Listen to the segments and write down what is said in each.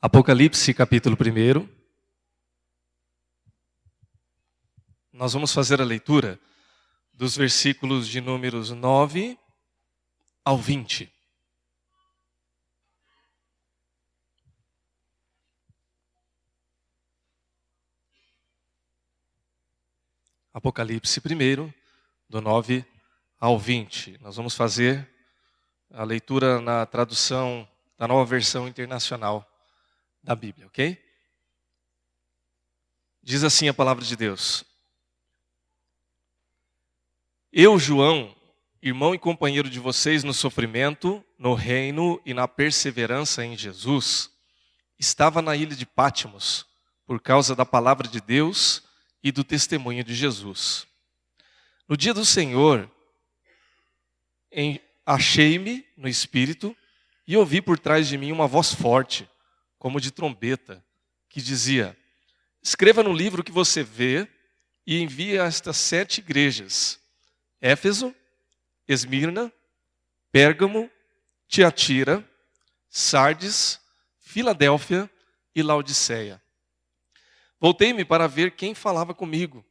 Apocalipse, capítulo 1. Nós vamos fazer a leitura dos versículos de números 9 ao 20. Apocalipse 1, do 9 ao 20. Nós vamos fazer a leitura na tradução da Nova Versão Internacional da Bíblia, ok? Diz assim a palavra de Deus. Eu, João, irmão e companheiro de vocês no sofrimento, no reino e na perseverança em Jesus, estava na ilha de Pátimos, por causa da palavra de Deus e do testemunho de Jesus. No dia do Senhor, achei-me no Espírito e ouvi por trás de mim uma voz forte, como de trombeta, que dizia: escreva no livro que você vê e envie a estas 7 igrejas: Éfeso, Esmirna, Pérgamo, Tiatira, Sardes, Filadélfia e Laodiceia. Voltei-me para ver quem falava comigo.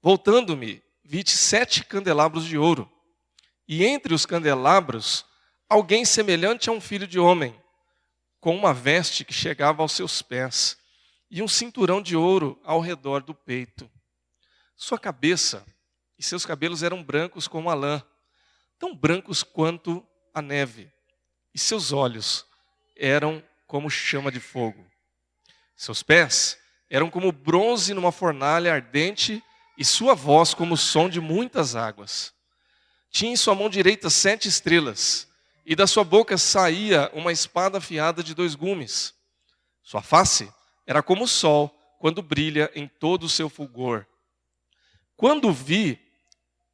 Voltando-me, vi 7 candelabros de ouro, e entre os candelabros, alguém semelhante a um filho de homem, com uma veste que chegava aos seus pés, e um cinturão de ouro ao redor do peito. Sua cabeça e seus cabelos eram brancos como a lã, tão brancos quanto a neve, e seus olhos eram como chama de fogo. Seus pés eram como bronze numa fornalha ardente, e sua voz como o som de muitas águas. Tinha em sua mão direita 7 estrelas, e da sua boca saía uma espada afiada de 2 gumes. Sua face era como o sol, quando brilha em todo o seu fulgor. Quando o vi,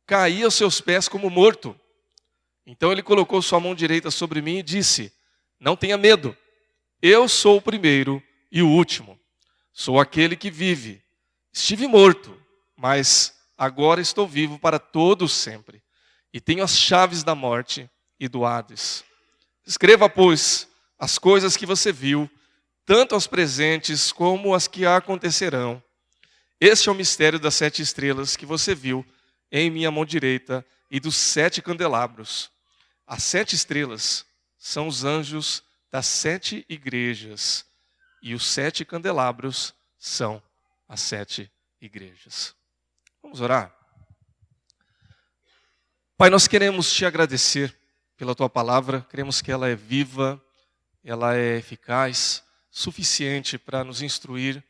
caí aos seus pés como morto. Então ele colocou sua mão direita sobre mim e disse: não tenha medo, eu sou o primeiro e o último. Sou aquele que vive. Estive morto, mas agora estou vivo para todo sempre. E tenho as chaves da morte e do Hades. Escreva, pois, as coisas que você viu, tanto as presentes como as que acontecerão. Este é o mistério das 7 estrelas que você viu em minha mão direita e dos 7 candelabros. As 7 estrelas são os anjos das 7 igrejas, e os 7 candelabros são as 7 igrejas. Vamos orar? Pai, nós queremos te agradecer pela tua palavra, queremos que ela é viva, ela é eficaz, suficiente para nos instruir,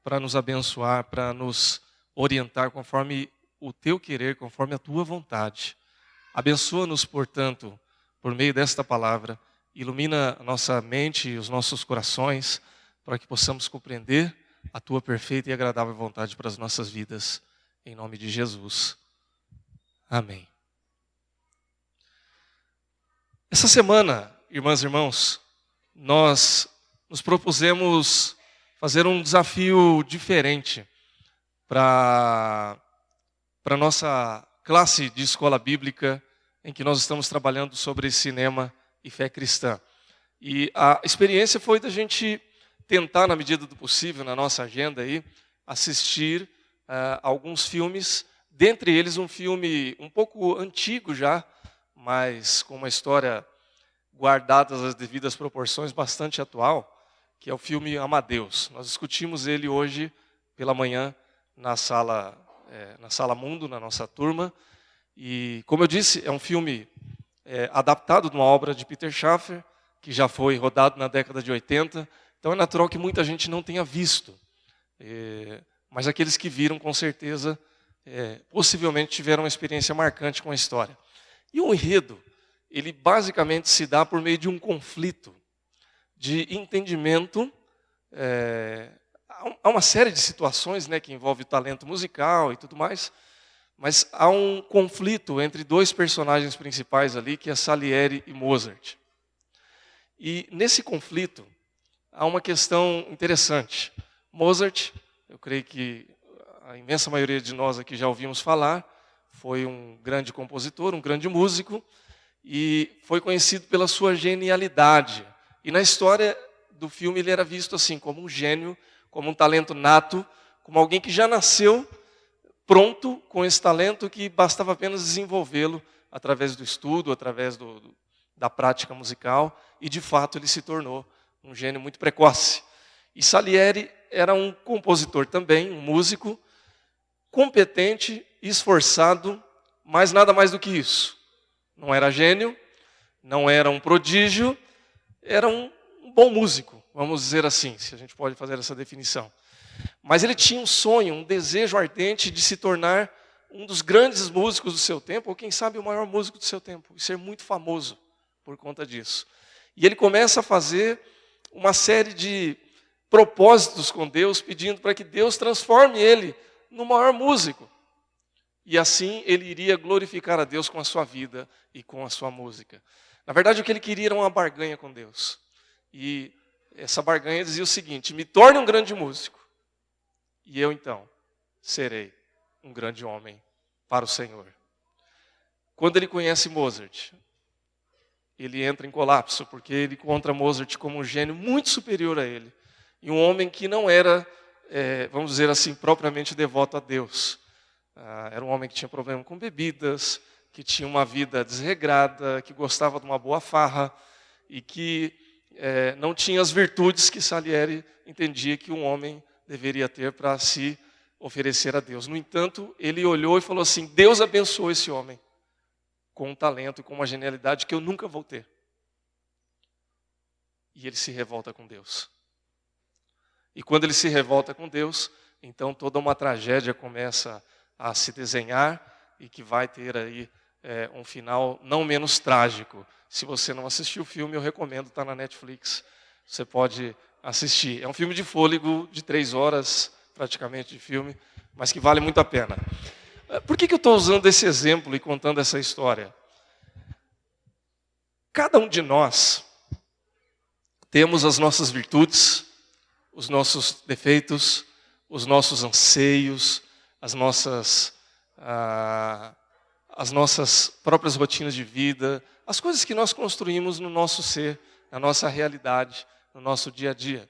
para nos abençoar, para nos orientar conforme o teu querer, conforme a tua vontade. Abençoa-nos, portanto, por meio desta palavra, ilumina a nossa mente e os nossos corações, para que possamos compreender a tua perfeita e agradável vontade para as nossas vidas, em nome de Jesus. Amém. Essa semana, irmãs e irmãos, nós nos propusemos fazer um desafio diferente para a nossa classe de escola bíblica, em que nós estamos trabalhando sobre cinema e fé cristã. E a experiência foi da gente tentar, na medida do possível, na nossa agenda, aí, assistir alguns filmes, dentre eles um filme um pouco antigo já, mas com uma história guardada às devidas proporções, bastante atual, que é o filme Amadeus. Nós discutimos ele hoje pela manhã na sala Mundo, na nossa turma. E, como eu disse, é um filme adaptado de uma obra de Peter Shaffer, que já foi rodado na década de 80. Então é natural que muita gente não tenha visto. Mas aqueles que viram, com certeza, possivelmente tiveram uma experiência marcante com a história. E o enredo, ele basicamente se dá por meio de um conflito de entendimento. Há uma série de situações, né, que envolve talento musical e tudo mais, mas há um conflito entre 2 personagens principais ali, que é Salieri e Mozart. E nesse conflito há uma questão interessante. Mozart, eu creio que a imensa maioria de nós aqui já ouvimos falar, foi um grande compositor, um grande músico, e foi conhecido pela sua genialidade. E na história do filme ele era visto assim, como um gênio, como um talento nato, como alguém que já nasceu pronto com esse talento que bastava apenas desenvolvê-lo através do estudo, através da prática musical, e de fato ele se tornou um gênio muito precoce. E Salieri era um compositor também, um músico, competente, esforçado, mas nada mais do que isso. Não era gênio, não era um prodígio, era um bom músico, vamos dizer assim, se a gente pode fazer essa definição. Mas ele tinha um sonho, um desejo ardente de se tornar um dos grandes músicos do seu tempo, ou quem sabe o maior músico do seu tempo, e ser muito famoso por conta disso. E ele começa a fazer uma série de propósitos com Deus, pedindo para que Deus transforme ele no maior músico. E assim ele iria glorificar a Deus com a sua vida e com a sua música. Na verdade, o que ele queria era uma barganha com Deus. E essa barganha dizia o seguinte: me torne um grande músico, e eu então serei um grande homem para o Senhor. Quando ele conhece Mozart, ele entra em colapso, porque ele encontra Mozart como um gênio muito superior a ele. E um homem que não era, vamos dizer assim, propriamente devoto a Deus. Era um homem que tinha problema com bebidas, que tinha uma vida desregrada, que gostava de uma boa farra e que não tinha as virtudes que Salieri entendia que um homem deveria ter para se oferecer a Deus. No entanto, ele olhou e falou assim: Deus abençoou esse homem com um talento e com uma genialidade que eu nunca vou ter. E ele se revolta com Deus. E quando ele se revolta com Deus, então toda uma tragédia começa a se desenhar e que vai ter aí um final não menos trágico. Se você não assistiu o filme, eu recomendo, está na Netflix. Você pode assistir. É um filme de fôlego, de 3 horas praticamente de filme, mas que vale muito a pena. Por que eu estou usando esse exemplo e contando essa história? Cada um de nós temos as nossas virtudes, os nossos defeitos, os nossos anseios, as nossas próprias rotinas de vida, as coisas que nós construímos no nosso ser, na nossa realidade, no nosso dia a dia.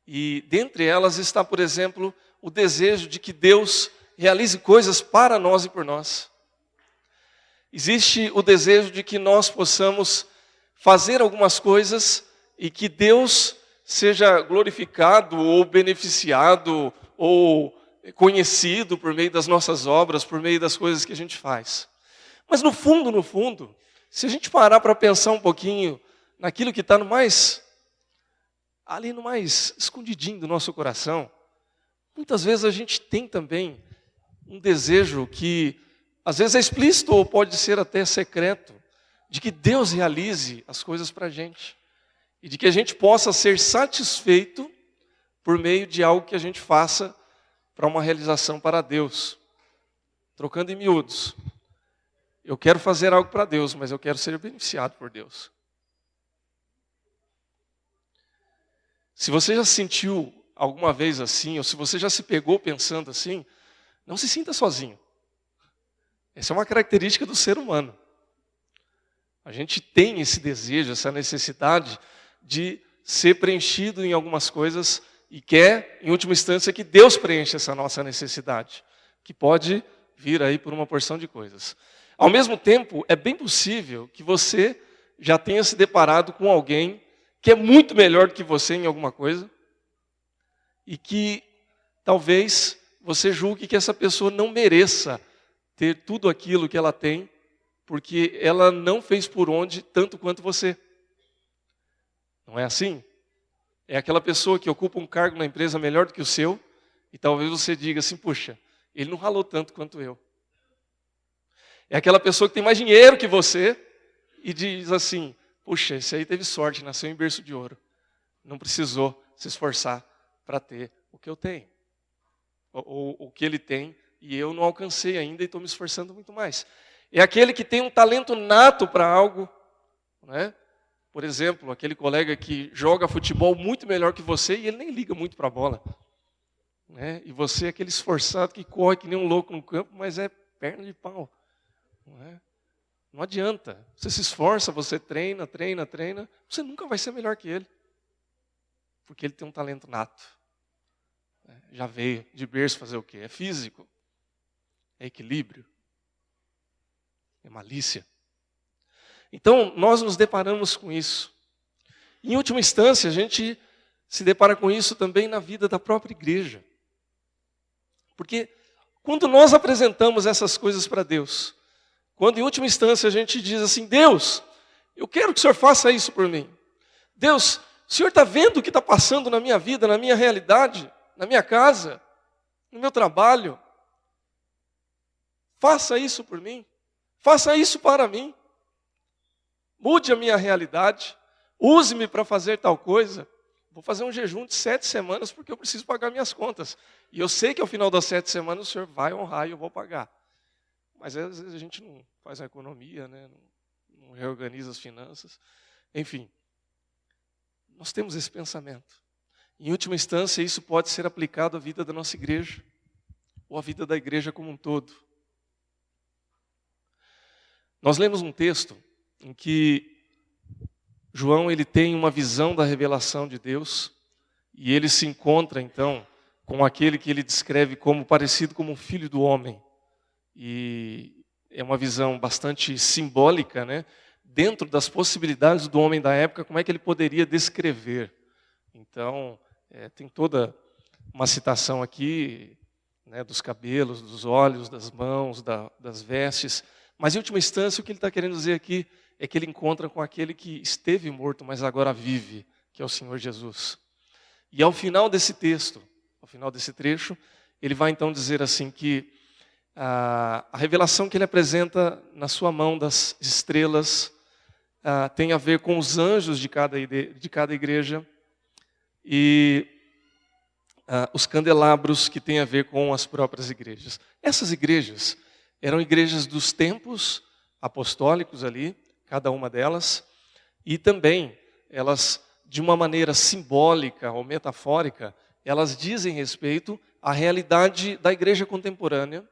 E dentre elas está, por exemplo, o desejo de que Deus realize coisas para nós e por nós. Existe o desejo de que nós possamos fazer algumas coisas e que Deus seja glorificado ou beneficiado ou conhecido por meio das nossas obras, por meio das coisas que a gente faz. Mas no fundo, se a gente parar para pensar um pouquinho naquilo que está ali no mais escondidinho do nosso coração, muitas vezes a gente tem também um desejo que às vezes é explícito ou pode ser até secreto, de que Deus realize as coisas para a gente. E de que a gente possa ser satisfeito por meio de algo que a gente faça para uma realização para Deus. Trocando em miúdos. Eu quero fazer algo para Deus, mas eu quero ser beneficiado por Deus. Se você já se sentiu alguma vez assim, ou se você já se pegou pensando assim, não se sinta sozinho. Essa é uma característica do ser humano. A gente tem esse desejo, essa necessidade de ser preenchido em algumas coisas e quer, em última instância, que Deus preencha essa nossa necessidade, que pode vir aí por uma porção de coisas. Ao mesmo tempo, é bem possível que você já tenha se deparado com alguém que é muito melhor do que você em alguma coisa e que talvez você julgue que essa pessoa não mereça ter tudo aquilo que ela tem, porque ela não fez por onde tanto quanto você. Não é assim? É aquela pessoa que ocupa um cargo na empresa melhor do que o seu, e talvez você diga assim: puxa, ele não ralou tanto quanto eu. É aquela pessoa que tem mais dinheiro que você, e diz assim: puxa, esse aí teve sorte, nasceu em berço de ouro. Não precisou se esforçar para ter o que eu tenho. Ou o que ele tem, e eu não alcancei ainda e estou me esforçando muito mais. É aquele que tem um talento nato para algo, né? Por exemplo, aquele colega que joga futebol muito melhor que você e ele nem liga muito para a bola. Né? E você é aquele esforçado que corre que nem um louco no campo, mas é perna de pau. Não é? Não adianta. Você se esforça, você treina, você nunca vai ser melhor que ele. porque ele tem um talento nato. Já veio de berço fazer o quê? É físico, é equilíbrio, é malícia. Então, nós nos deparamos com isso. Em última instância, a gente se depara com isso também na vida da própria igreja. Porque quando nós apresentamos essas coisas para Deus, quando em última instância a gente diz assim, Deus, eu quero que o Senhor faça isso por mim. Deus, o Senhor está vendo o que está passando na minha vida, na minha realidade, na minha casa, no meu trabalho. Faça isso por mim. Faça isso para mim. Mude a minha realidade. Use-me para fazer tal coisa. Vou fazer um jejum de 7 semanas porque eu preciso pagar minhas contas. E eu sei que ao final das 7 semanas o Senhor vai honrar e eu vou pagar. Mas às vezes a gente não faz a economia, né? Não reorganiza as finanças. Enfim, nós temos esse pensamento. Em última instância, isso pode ser aplicado à vida da nossa igreja, ou à vida da igreja como um todo. Nós lemos um texto em que João ele tem uma visão da revelação de Deus, e ele se encontra então com aquele que ele descreve como parecido como um filho do homem. E é uma visão bastante simbólica, né? Dentro das possibilidades do homem da época, como é que ele poderia descrever. Então, tem toda uma citação aqui, né, dos cabelos, dos olhos, das mãos, das vestes. Mas, em última instância, o que ele está querendo dizer aqui é que ele encontra com aquele que esteve morto, mas agora vive, que é o Senhor Jesus. E ao final desse texto, ao final desse trecho, ele vai então dizer assim que a revelação que ele apresenta na sua mão das estrelas tem a ver com os anjos de cada igreja e os candelabros que têm a ver com as próprias igrejas. Essas igrejas eram igrejas dos tempos apostólicos ali, cada uma delas, e também elas, de uma maneira simbólica ou metafórica, elas dizem respeito à realidade da igreja contemporânea,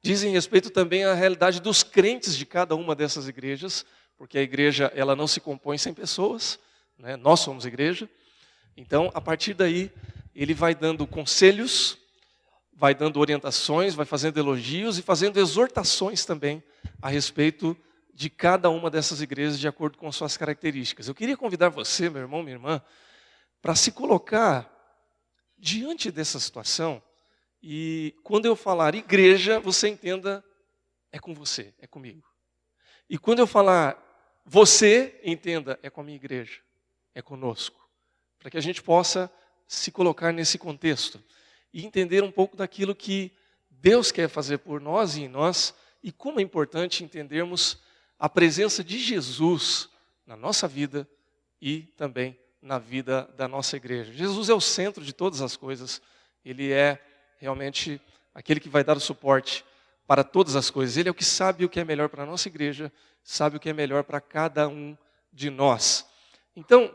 dizem respeito também à realidade dos crentes de cada uma dessas igrejas, porque a igreja ela não se compõe sem pessoas, né? Nós somos igreja. Então, a partir daí, ele vai dando conselhos, vai dando orientações, vai fazendo elogios e fazendo exortações também a respeito de cada uma dessas igrejas de acordo com suas características. Eu queria convidar você, meu irmão, minha irmã, para se colocar diante dessa situação e quando eu falar igreja, você entenda, é com você, é comigo. E quando eu falar você, entenda, é com a minha igreja, é conosco. Para que a gente possa se colocar nesse contexto e entender um pouco daquilo que Deus quer fazer por nós e em nós e como é importante entendermos a presença de Jesus na nossa vida e também na vida da nossa igreja. Jesus é o centro de todas as coisas, Ele é realmente aquele que vai dar o suporte para todas as coisas. Ele é o que sabe o que é melhor para a nossa igreja, sabe o que é melhor para cada um de nós. Então,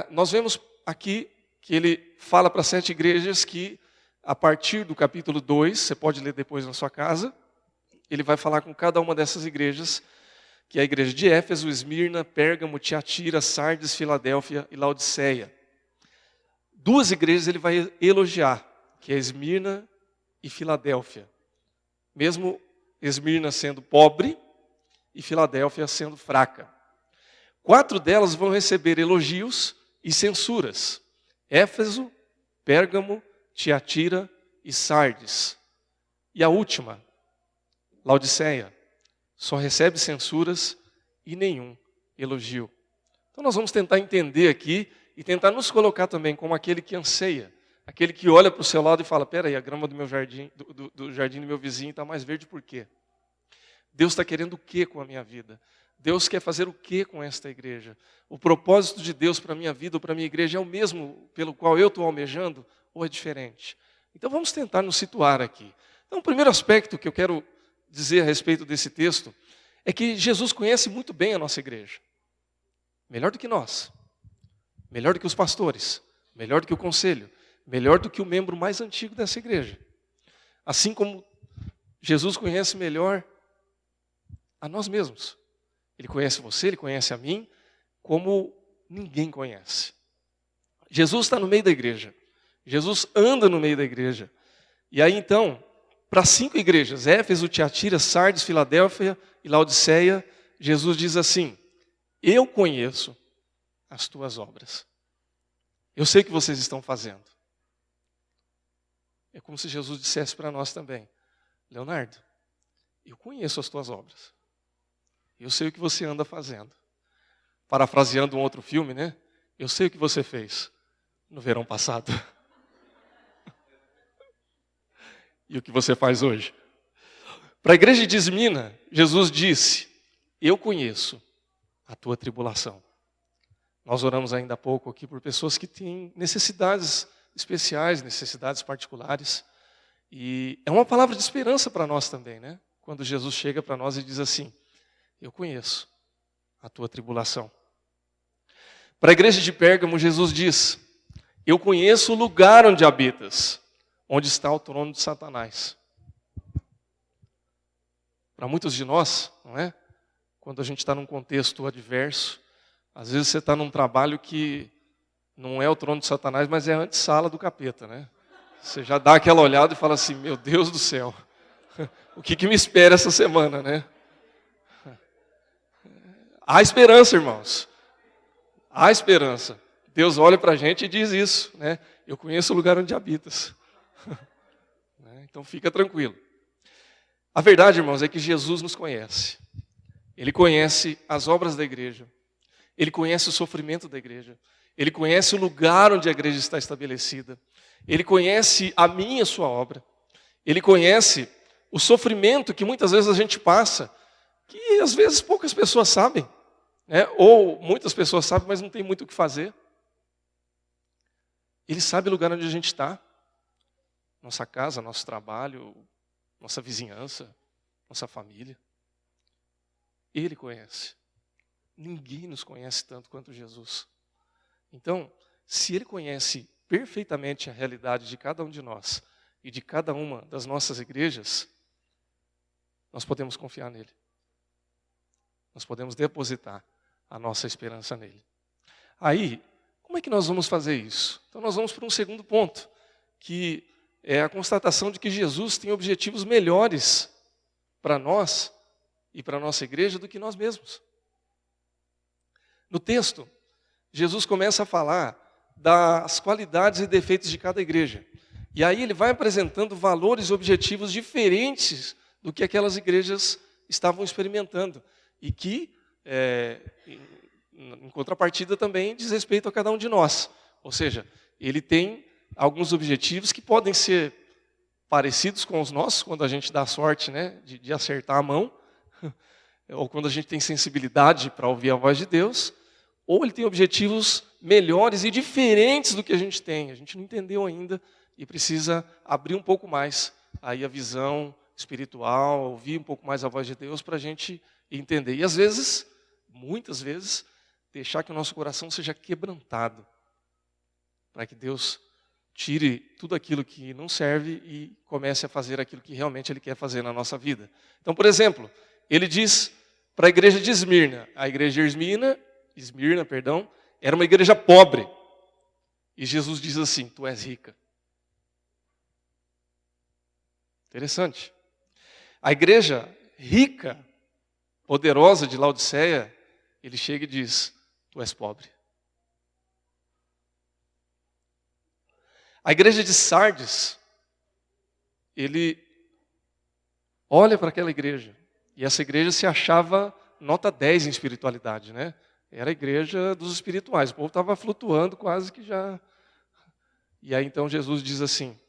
nós vemos aqui que ele fala para 7 igrejas que, a partir do capítulo 2, você pode ler depois na sua casa, ele vai falar com cada uma dessas igrejas, que é a igreja de Éfeso, Esmirna, Pérgamo, Tiatira, Sardes, Filadélfia e Laodiceia. 2 igrejas ele vai elogiar, que é Esmirna e Filadélfia. Mesmo Esmirna sendo pobre e Filadélfia sendo fraca. 4 delas vão receber elogios e censuras. Éfeso, Pérgamo, Tiatira e Sardes. E a última, Laodiceia, só recebe censuras e nenhum elogio. Então nós vamos tentar entender aqui e tentar nos colocar também como aquele que anseia, aquele que olha para o seu lado e fala, peraí, a grama do meu jardim, do jardim do meu vizinho está mais verde por quê? Deus está querendo o quê com a minha vida? Deus quer fazer o quê com esta igreja? O propósito de Deus para a minha vida ou para a minha igreja é o mesmo pelo qual eu estou almejando ou é diferente? Então vamos tentar nos situar aqui. Então o primeiro aspecto que eu quero dizer a respeito desse texto é que Jesus conhece muito bem a nossa igreja. Melhor do que nós. Melhor do que os pastores. Melhor do que o conselho. Melhor do que o membro mais antigo dessa igreja. Assim como Jesus conhece melhor a nós mesmos. Ele conhece você, Ele conhece a mim, como ninguém conhece. Jesus está no meio da igreja. Jesus anda no meio da igreja. E aí então, para 5 igrejas, Éfeso, Tiatira, Sardes, Filadélfia e Laodiceia, Jesus diz assim: eu conheço as tuas obras. Eu sei o que vocês estão fazendo. É como se Jesus dissesse para nós também: Leonardo, eu conheço as tuas obras. Eu sei o que você anda fazendo. Parafraseando um outro filme, né? Eu sei o que você fez no verão passado. E o que você faz hoje. Para a igreja de Esmina, Jesus disse: eu conheço a tua tribulação. Nós oramos ainda há pouco aqui por pessoas que têm necessidades especiais, necessidades particulares. E é uma palavra de esperança para nós também, né? Quando Jesus chega para nós e diz assim: eu conheço a tua tribulação. Para a igreja de Pérgamo, Jesus diz: eu conheço o lugar onde habitas, onde está o trono de Satanás. Para muitos de nós, não é? Quando a gente está num contexto adverso, às vezes você está num trabalho que não é o trono de Satanás, mas é a antessala do capeta, né? Você já dá aquela olhada e fala assim: meu Deus do céu, o que me espera essa semana, né? Há esperança, irmãos. Há esperança. Deus olha para a gente e diz isso, né? Eu conheço o lugar onde habitas. Então fica tranquilo. A verdade, irmãos, é que Jesus nos conhece. Ele conhece as obras da igreja. Ele conhece o sofrimento da igreja. Ele conhece o lugar onde a igreja está estabelecida. Ele conhece a minha e a sua obra. Ele conhece o sofrimento que muitas vezes a gente passa, que às vezes poucas pessoas sabem, né? Ou muitas pessoas sabem, mas não tem muito o que fazer. Ele sabe o lugar onde a gente está. Nossa casa, nosso trabalho, nossa vizinhança, nossa família. Ele conhece. Ninguém nos conhece tanto quanto Jesus. Então, se Ele conhece perfeitamente a realidade de cada um de nós e de cada uma das nossas igrejas, nós podemos confiar nele. Nós podemos depositar a nossa esperança nele. Aí, como é que nós vamos fazer isso? Então nós vamos para um segundo ponto, que é a constatação de que Jesus tem objetivos melhores para nós e para a nossa igreja do que nós mesmos. No texto, Jesus começa a falar das qualidades e defeitos de cada igreja. E aí ele vai apresentando valores e objetivos diferentes do que aquelas igrejas estavam experimentando. E que, em contrapartida, também diz respeito a cada um de nós. Ou seja, ele tem alguns objetivos que podem ser parecidos com os nossos, quando a gente dá sorte, né, de acertar a mão, ou quando a gente tem sensibilidade para ouvir a voz de Deus, ou ele tem objetivos melhores e diferentes do que a gente tem. A gente não entendeu ainda e precisa abrir um pouco mais aí a visão espiritual, ouvir um pouco mais a voz de Deus para a gente entender. E às vezes, muitas vezes, deixar que o nosso coração seja quebrantado, para que Deus tire tudo aquilo que não serve e comece a fazer aquilo que realmente Ele quer fazer na nossa vida. Então, por exemplo, ele diz para a igreja de Esmirna, a igreja de Esmirna, era uma igreja pobre. E Jesus diz assim: tu és rica. Interessante. A igreja rica, poderosa de Laodiceia, ele chega e diz: tu és pobre. A igreja de Sardes, ele olha para aquela igreja, e essa igreja se achava nota 10 em espiritualidade, né? Era a igreja dos espirituais, o povo estava flutuando quase que já. E aí então Jesus diz assim: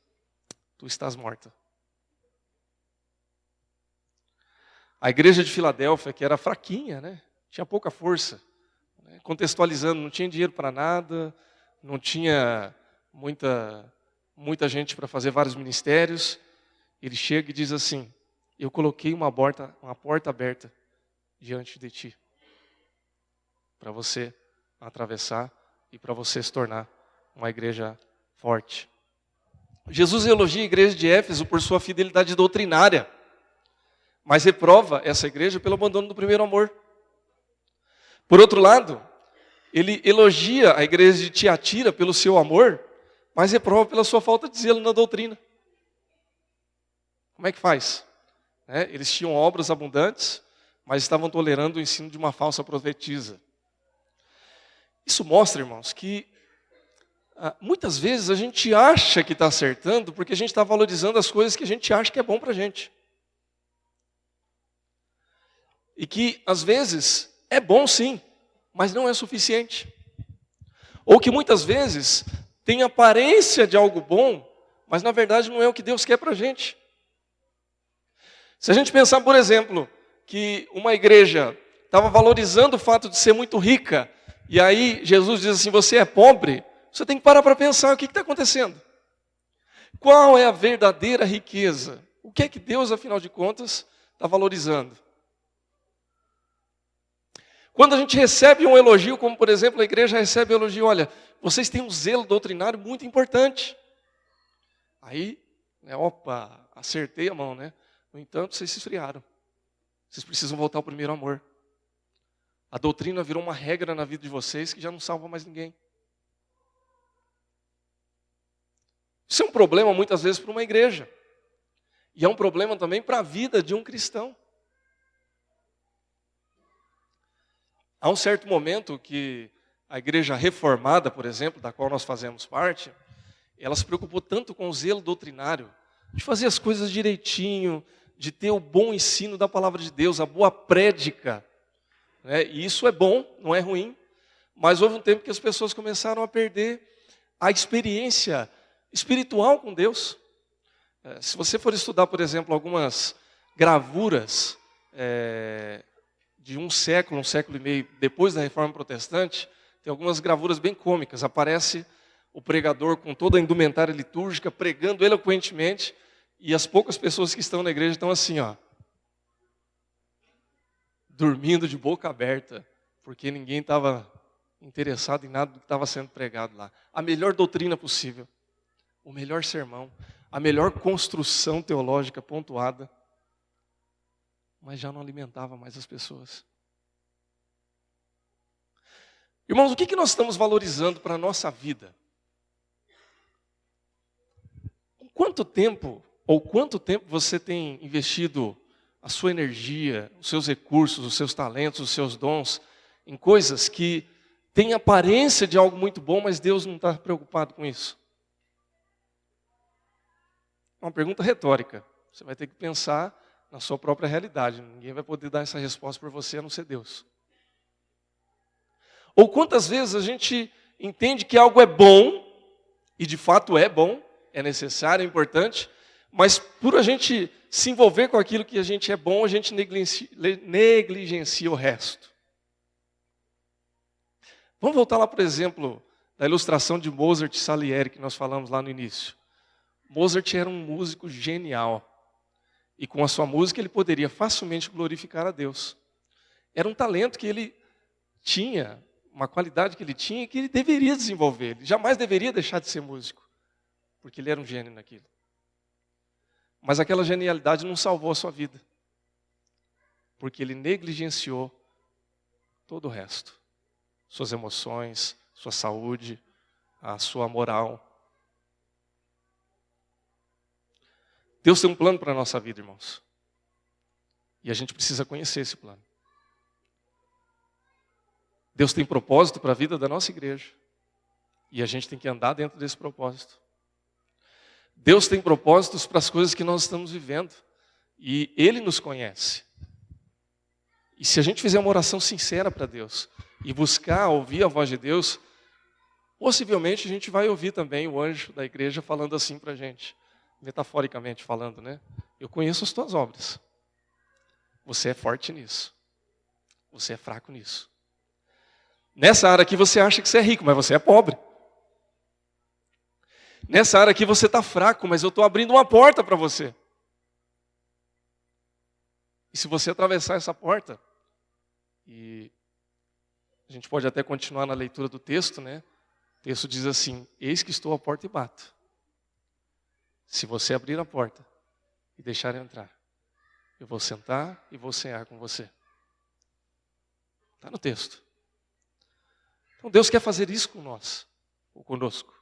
tu estás morta. A igreja de Filadélfia, que era fraquinha, né? Tinha pouca força, né? Contextualizando, não tinha dinheiro para nada, não tinha muita gente para fazer vários ministérios. Ele chega e diz assim: eu coloquei uma porta aberta diante de ti, para você atravessar e para você se tornar uma igreja forte. Jesus elogia a igreja de Éfeso por sua fidelidade doutrinária, mas reprova essa igreja pelo abandono do primeiro amor. Por outro lado, Ele elogia a igreja de Tiatira pelo seu amor, mas reprova pela sua falta de zelo na doutrina. Como é que faz? Eles tinham obras abundantes, mas estavam tolerando o ensino de uma falsa profetisa. Isso mostra, irmãos, que muitas vezes a gente acha que está acertando porque a gente está valorizando as coisas que a gente acha que é bom para a gente. E que, às vezes, é bom sim, mas não é suficiente. Ou que muitas vezes tem aparência de algo bom, mas na verdade não é o que Deus quer para a gente. Se a gente pensar, por exemplo, que uma igreja estava valorizando o fato de ser muito rica, e aí Jesus diz assim, você é pobre, você tem que parar para pensar o que está acontecendo. Qual é a verdadeira riqueza? O que é que Deus, afinal de contas, está valorizando? Quando a gente recebe um elogio, como por exemplo a igreja recebe um elogio, olha, vocês têm um zelo doutrinário muito importante. Aí, opa, acertei a mão, né? No entanto, vocês se esfriaram. Vocês precisam voltar ao primeiro amor. A doutrina virou uma regra na vida de vocês que já não salva mais ninguém. Isso é um problema muitas vezes para uma igreja. E é um problema também para a vida de um cristão. Há um certo momento que a igreja reformada, por exemplo, da qual nós fazemos parte, ela se preocupou tanto com o zelo doutrinário, de fazer as coisas direitinho, de ter o bom ensino da palavra de Deus, a boa prédica. E isso é bom, não é ruim, mas houve um tempo que as pessoas começaram a perder a experiência espiritual com Deus. Se você for estudar, por exemplo, algumas gravuras de um século e meio depois da Reforma Protestante, tem algumas gravuras bem cômicas. Aparece o pregador com toda a indumentária litúrgica, pregando eloquentemente, e as poucas pessoas que estão na igreja estão assim, dormindo de boca aberta, porque ninguém estava interessado em nada do que estava sendo pregado lá. A melhor doutrina possível, o melhor sermão, a melhor construção teológica pontuada, mas já não alimentava mais as pessoas. Irmãos, o que nós estamos valorizando para a nossa vida? Quanto tempo você tem investido a sua energia, os seus recursos, os seus talentos, os seus dons, em coisas que têm aparência de algo muito bom, mas Deus não está preocupado com isso? É uma pergunta retórica. Você vai ter que pensar na sua própria realidade. Ninguém vai poder dar essa resposta por você, a não ser Deus. Ou quantas vezes a gente entende que algo é bom, e de fato é bom, é necessário, é importante, mas por a gente se envolver com aquilo que a gente é bom, a gente negligencia o resto. Vamos voltar lá, por exemplo, da ilustração de Mozart e Salieri, que nós falamos lá no início. Mozart era um músico genial. E com a sua música ele poderia facilmente glorificar a Deus. Era um talento que ele tinha, uma qualidade que ele tinha e que ele deveria desenvolver. Ele jamais deveria deixar de ser músico, porque ele era um gênio naquilo. Mas aquela genialidade não salvou a sua vida, porque ele negligenciou todo o resto. Suas emoções, sua saúde, a sua moral. Deus tem um plano para a nossa vida, irmãos. E a gente precisa conhecer esse plano. Deus tem propósito para a vida da nossa igreja. E a gente tem que andar dentro desse propósito. Deus tem propósitos para as coisas que nós estamos vivendo. E Ele nos conhece. E se a gente fizer uma oração sincera para Deus e buscar ouvir a voz de Deus, possivelmente a gente vai ouvir também o anjo da igreja falando assim para a gente. Metaforicamente falando, né? Eu conheço as tuas obras. Você é forte nisso. Você é fraco nisso. Nessa área aqui você acha que você é rico, mas você é pobre. Nessa área aqui você está fraco, mas eu estou abrindo uma porta para você. E se você atravessar essa porta, e a gente pode até continuar na leitura do texto, né? O texto diz assim, eis que estou à porta e bato. Se você abrir a porta e deixar eu entrar, eu vou sentar e vou cear com você. Está no texto. Então Deus quer fazer isso com nós, ou conosco.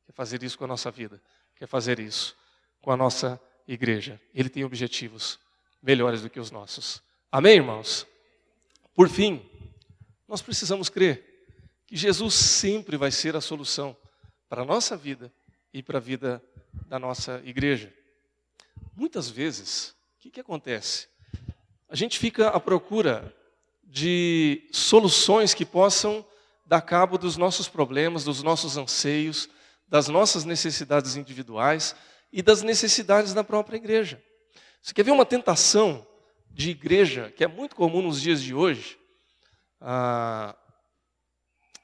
Quer fazer isso com a nossa vida. Quer fazer isso com a nossa igreja. Ele tem objetivos melhores do que os nossos. Amém, irmãos? Por fim, nós precisamos crer que Jesus sempre vai ser a solução para a nossa vida e para a vida da nossa igreja. Muitas vezes, o que acontece? A gente fica à procura de soluções que possam dar cabo dos nossos problemas, dos nossos anseios, das nossas necessidades individuais e das necessidades da própria igreja. Você quer ver uma tentação de igreja que é muito comum nos dias de hoje?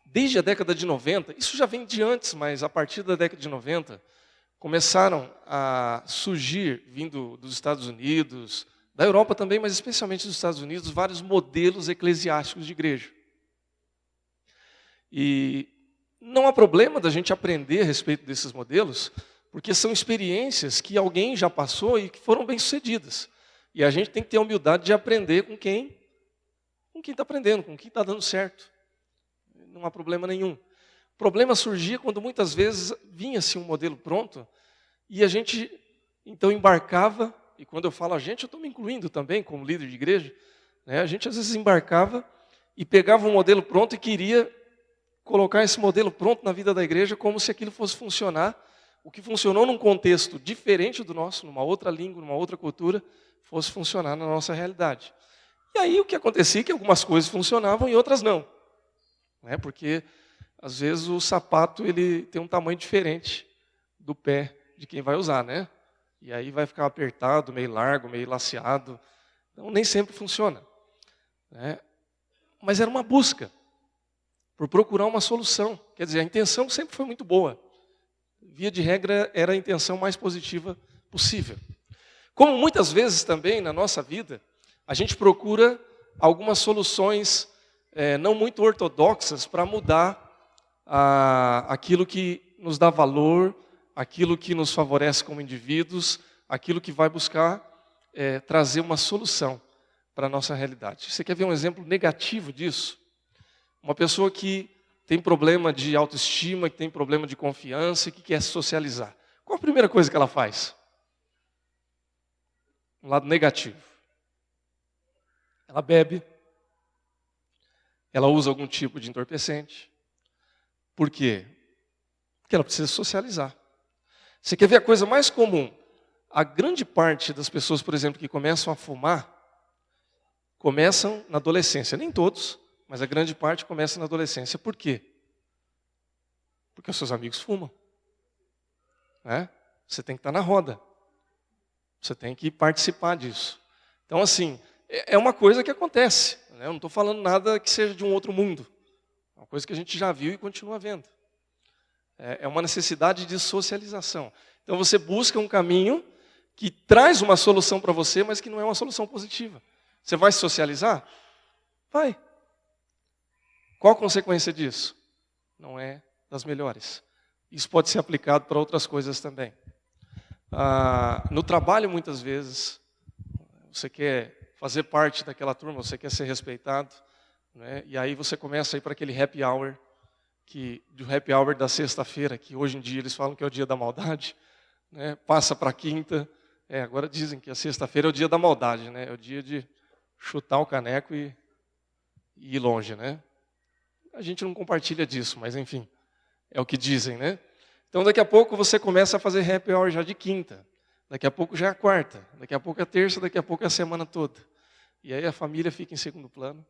Desde a década de 90, isso já vem de antes, mas a partir da década de 90, começaram a surgir, vindo dos Estados Unidos, da Europa também, mas especialmente dos Estados Unidos, vários modelos eclesiásticos de igreja. E não há problema da gente aprender a respeito desses modelos, porque são experiências que alguém já passou e que foram bem-sucedidas. E a gente tem que ter a humildade de aprender com quem está aprendendo, com quem está dando certo. Não há problema nenhum. O problema surgia quando muitas vezes vinha-se um modelo pronto e a gente então embarcava, e quando eu falo a gente, eu estou me incluindo também como líder de igreja, né? A gente às vezes embarcava e pegava um modelo pronto e queria colocar esse modelo pronto na vida da igreja como se aquilo fosse funcionar. O que funcionou num contexto diferente do nosso, numa outra língua, numa outra cultura, fosse funcionar na nossa realidade. E aí o que acontecia é que algumas coisas funcionavam e outras não. Né? Porque às vezes o sapato ele tem um tamanho diferente do pé de quem vai usar, né? E aí vai ficar apertado, meio largo, meio laceado. Então nem sempre funciona. Né? Mas era uma busca por procurar uma solução. Quer dizer, a intenção sempre foi muito boa. Via de regra, era a intenção mais positiva possível. Como muitas vezes também na nossa vida, a gente procura algumas soluções não muito ortodoxas para mudar aquilo que nos dá valor, aquilo que nos favorece como indivíduos, aquilo que vai buscar trazer uma solução para a nossa realidade. Você quer ver um exemplo negativo disso? Uma pessoa que tem problema de autoestima, que tem problema de confiança e que quer socializar. Qual a primeira coisa que ela faz? Um lado negativo. Ela bebe. Ela usa algum tipo de entorpecente. Por quê? Porque ela precisa socializar. Você quer ver a coisa mais comum? A grande parte das pessoas, por exemplo, que começam a fumar, começam na adolescência. Nem todos, mas a grande parte começa na adolescência. Por quê? Porque os seus amigos fumam. Né? Você tem que estar na roda. Você tem que participar disso. Então, assim, é uma coisa que acontece. Né? Eu não estou falando nada que seja de um outro mundo. É uma coisa que a gente já viu e continua vendo. É uma necessidade de socialização. Então, você busca um caminho que traz uma solução para você, mas que não é uma solução positiva. Você vai se socializar? Vai. Qual a consequência disso? Não é das melhores. Isso pode ser aplicado para outras coisas também. No trabalho, muitas vezes, você quer fazer parte daquela turma, você quer ser respeitado, né? E aí você começa a ir para aquele happy hour, do happy hour da sexta-feira, que hoje em dia eles falam que é o dia da maldade, né? Passa para a quinta, agora dizem que a sexta-feira é o dia da maldade, né? É o dia de chutar o caneco e ir longe, né? A gente não compartilha disso, mas enfim, é o que dizem, né? Então daqui a pouco você começa a fazer happy hour já de quinta, daqui a pouco já é a quarta, daqui a pouco é a terça, daqui a pouco é a semana toda. E aí a família fica em segundo plano,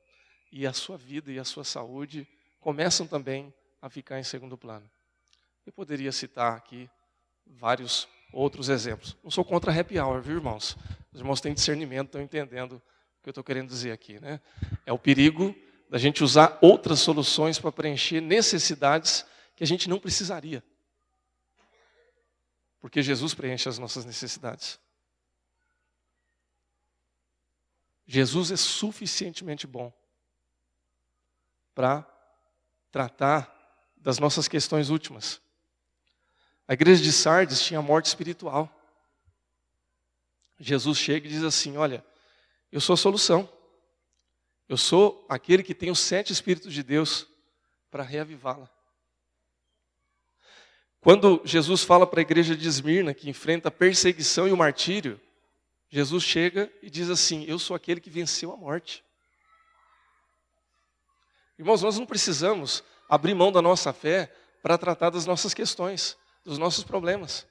e a sua vida e a sua saúde começam também a ficar em segundo plano. Eu poderia citar aqui vários outros exemplos. Não sou contra happy hour, viu, irmãos? Os irmãos têm discernimento, estão entendendo o que eu estou querendo dizer aqui, né? É o perigo da gente usar outras soluções para preencher necessidades que a gente não precisaria. Porque Jesus preenche as nossas necessidades. Jesus é suficientemente bom para tratar das nossas questões últimas. A igreja de Sardes tinha morte espiritual. Jesus chega e diz assim, olha, eu sou a solução. Eu sou aquele que tem os 7 Espíritos de Deus para reavivá-la. Quando Jesus fala para a igreja de Esmirna, que enfrenta a perseguição e o martírio, Jesus chega e diz assim: eu sou aquele que venceu a morte. Irmãos, nós não precisamos abrir mão da nossa fé para tratar das nossas questões, dos nossos problemas.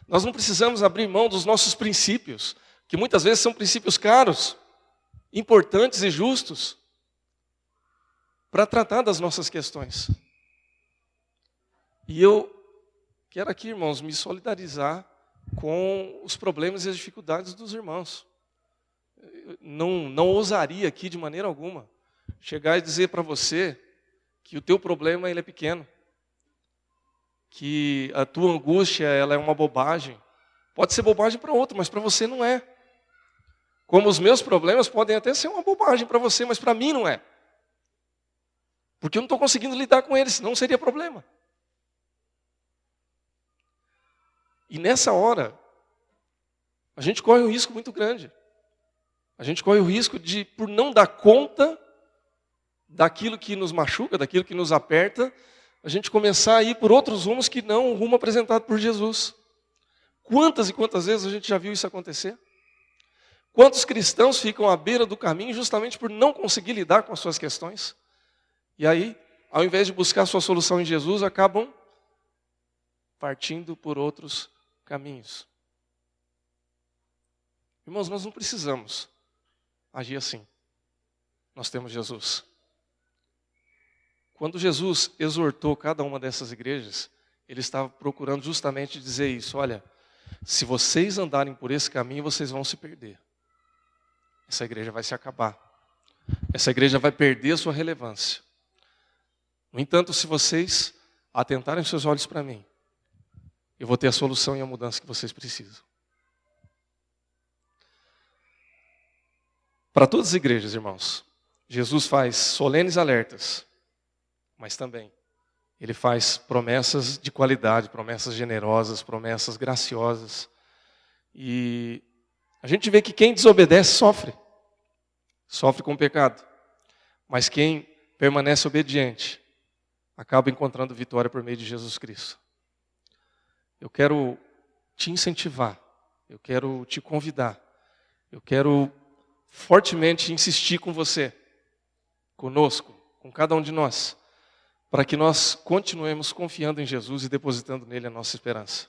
Nós não precisamos abrir mão dos nossos princípios, que muitas vezes são princípios caros, importantes e justos, para tratar das nossas questões. E eu quero aqui, irmãos, me solidarizar com os problemas e as dificuldades dos irmãos. Não ousaria aqui de maneira alguma chegar e dizer para você que o teu problema ele é pequeno, que a tua angústia ela é uma bobagem. Pode ser bobagem para outro, mas para você não é. Como os meus problemas podem até ser uma bobagem para você, mas para mim não é. Porque eu não estou conseguindo lidar com eles, senão seria problema. E nessa hora, a gente corre um risco muito grande. A gente corre o risco de, por não dar conta daquilo que nos machuca, daquilo que nos aperta, a gente começar a ir por outros rumos que não o rumo apresentado por Jesus. Quantas e quantas vezes a gente já viu isso acontecer? Quantos cristãos ficam à beira do caminho justamente por não conseguir lidar com as suas questões? E aí, ao invés de buscar a sua solução em Jesus, acabam partindo por outros caminhos. Irmãos, nós não precisamos agir assim. Nós temos Jesus. Quando Jesus exortou cada uma dessas igrejas, ele estava procurando justamente dizer isso: olha, se vocês andarem por esse caminho, vocês vão se perder. Essa igreja vai se acabar. Essa igreja vai perder a sua relevância. No entanto, se vocês atentarem seus olhos para mim, eu vou ter a solução e a mudança que vocês precisam. Para todas as igrejas, irmãos, Jesus faz solenes alertas, mas também ele faz promessas de qualidade, promessas generosas, promessas graciosas. E a gente vê que quem desobedece sofre com o pecado. Mas quem permanece obediente acaba encontrando vitória por meio de Jesus Cristo. Eu quero te incentivar, eu quero te convidar, eu quero fortemente insistir com você, conosco, com cada um de nós, para que nós continuemos confiando em Jesus e depositando nele a nossa esperança.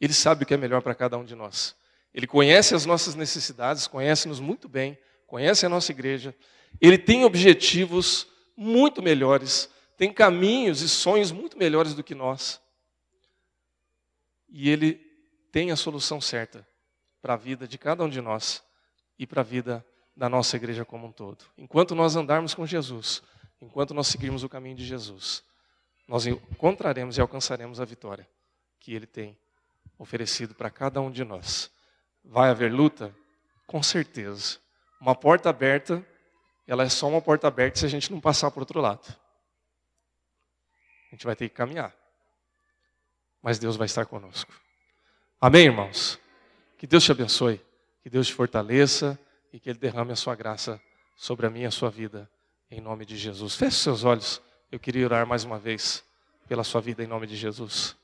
Ele sabe o que é melhor para cada um de nós. Ele conhece as nossas necessidades, conhece-nos muito bem, conhece a nossa igreja. Ele tem objetivos muito melhores, tem caminhos e sonhos muito melhores do que nós. E Ele tem a solução certa para a vida de cada um de nós e para a vida da nossa igreja como um todo. Enquanto nós andarmos com Jesus, enquanto nós seguirmos o caminho de Jesus, nós encontraremos e alcançaremos a vitória que Ele tem oferecido para cada um de nós. Vai haver luta? Com certeza. Uma porta aberta, ela é só uma porta aberta se a gente não passar por outro lado. A gente vai ter que caminhar. Mas Deus vai estar conosco. Amém, irmãos? Que Deus te abençoe, que Deus te fortaleça e que Ele derrame a sua graça sobre a minha e a sua vida, em nome de Jesus. Feche seus olhos, eu queria orar mais uma vez pela sua vida em nome de Jesus.